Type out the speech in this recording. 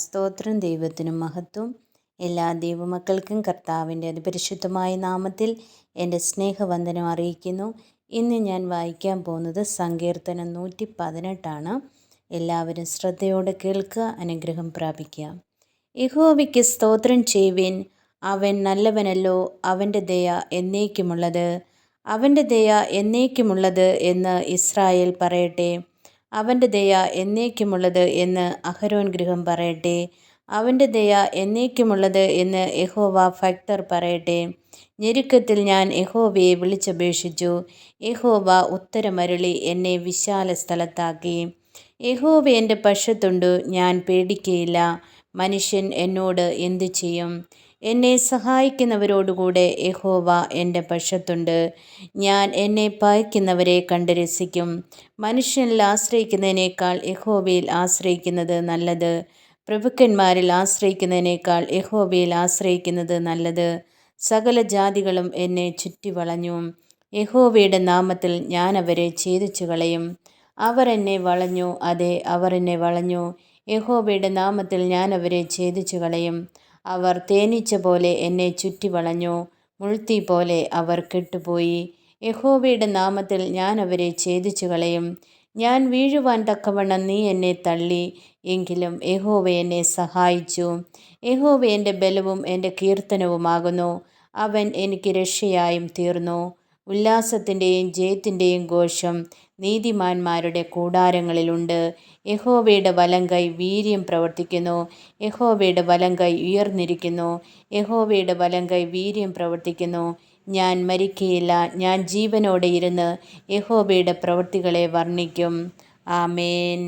സ്തോത്രം. ദൈവത്തിനും മഹത്വം. എല്ലാ ദൈവമക്കൾക്കും കർത്താവിൻ്റെ അതിപരിശുദ്ധമായ നാമത്തിൽ എൻ്റെ സ്നേഹവന്ദനം അറിയിക്കുന്നു. ഇന്ന് ഞാൻ വായിക്കാൻ പോകുന്നത് സങ്കീർത്തനം 118. എല്ലാവരും ശ്രദ്ധയോടെ കേൾക്കുക, അനുഗ്രഹം പ്രാപിക്കുക. യഹോവയ്ക്ക് സ്തോത്രം ചെയ്യുവിൻ, അവൻ നല്ലവനല്ലോ, അവൻ്റെ ദയ എന്നേക്കുമുള്ളത്. അവൻ്റെ ദയ എന്നേക്കുമുള്ളത് എന്ന് ഇസ്രായേൽ പറയട്ടെ. അവൻ്റെ ദയ എന്നേക്കുമുള്ളത് എന്ന് അഹരോൻ ഗൃഹം പറയട്ടെ. അവൻ്റെ ദയ എന്നേക്കുമുള്ളത് എന്ന് യഹോവ ഭക്തർ പറയട്ടെ. ഞെരുക്കത്തിൽ ഞാൻ യഹോവയെ വിളിച്ചപേക്ഷിച്ചു. യഹോവ ഉത്തരമരുളി എന്നെ വിശാല സ്ഥലത്താക്കി. യഹോവ എൻ്റെ പക്ഷത്തുണ്ട്, ഞാൻ പേടിക്കയില്ല. മനുഷ്യൻ എന്നോട് എന്തു ചെയ്യും? എന്നെ സഹായിക്കുന്നവരോടുകൂടെ യഹോവ എൻ്റെ പക്ഷത്തുണ്ട്. ഞാൻ എന്നെ പകയ്ക്കുന്നവരെ കണ്ട് രസിക്കും. മനുഷ്യനിൽ ആശ്രയിക്കുന്നതിനേക്കാൾ യഹോവയിൽ ആശ്രയിക്കുന്നത് നല്ലത്. പ്രഭുക്കന്മാരിൽ ആശ്രയിക്കുന്നതിനേക്കാൾ യഹോവയിൽ ആശ്രയിക്കുന്നത് നല്ലത്. സകല ജാതികളും എന്നെ ചുറ്റിവളഞ്ഞു. യഹോവയുടെ നാമത്തിൽ ഞാൻ അവരെ ഛേദിച്ചു കളയും. അവർ എന്നെ വളഞ്ഞു, അതെ, അവർ എന്നെ വളഞ്ഞു. യഹോവയുടെ നാമത്തിൽ ഞാൻ അവരെ ഛേദിച്ചു കളയും. അവർ തേനീച്ച പോലെ എന്നെ ചുറ്റിവളഞ്ഞു, മുൾത്തീ പോലെ അവർ കെട്ടുപോയി. യഹോവയുടെ നാമത്തിൽ ഞാൻ അവരെ ഛേദിച്ചു കളയും. ഞാൻ വീഴുവാൻ തക്കവണ്ണം നീ എന്നെ തള്ളി, എങ്കിലും യഹോവ എന്നെ സഹായിച്ചു. യഹോവ എൻ്റെ ബലവും എൻ്റെ കീർത്തനവുമാകുന്നു. അവൻ എനിക്ക് രക്ഷയായും തീർന്നു. ഉല്ലാസത്തിൻ്റെയും ജയത്തിൻ്റെയും ഘോഷം നീതിമാന്മാരുടെ കൂടാരങ്ങളിലുണ്ട്. യഹോവയുടെ വലങ്കൈ വീര്യം പ്രവർത്തിക്കുന്നു. യഹോവയുടെ വലങ്കൈ ഉയർന്നിരിക്കുന്നു. യഹോവയുടെ വലങ്കൈ വീര്യം പ്രവർത്തിക്കുന്നു. ഞാൻ മരിക്കയില്ല, ഞാൻ ജീവനോടെ ഇരുന്ന് യഹോവയുടെ പ്രവൃത്തികളെ വർണ്ണിക്കും. ആമേൻ.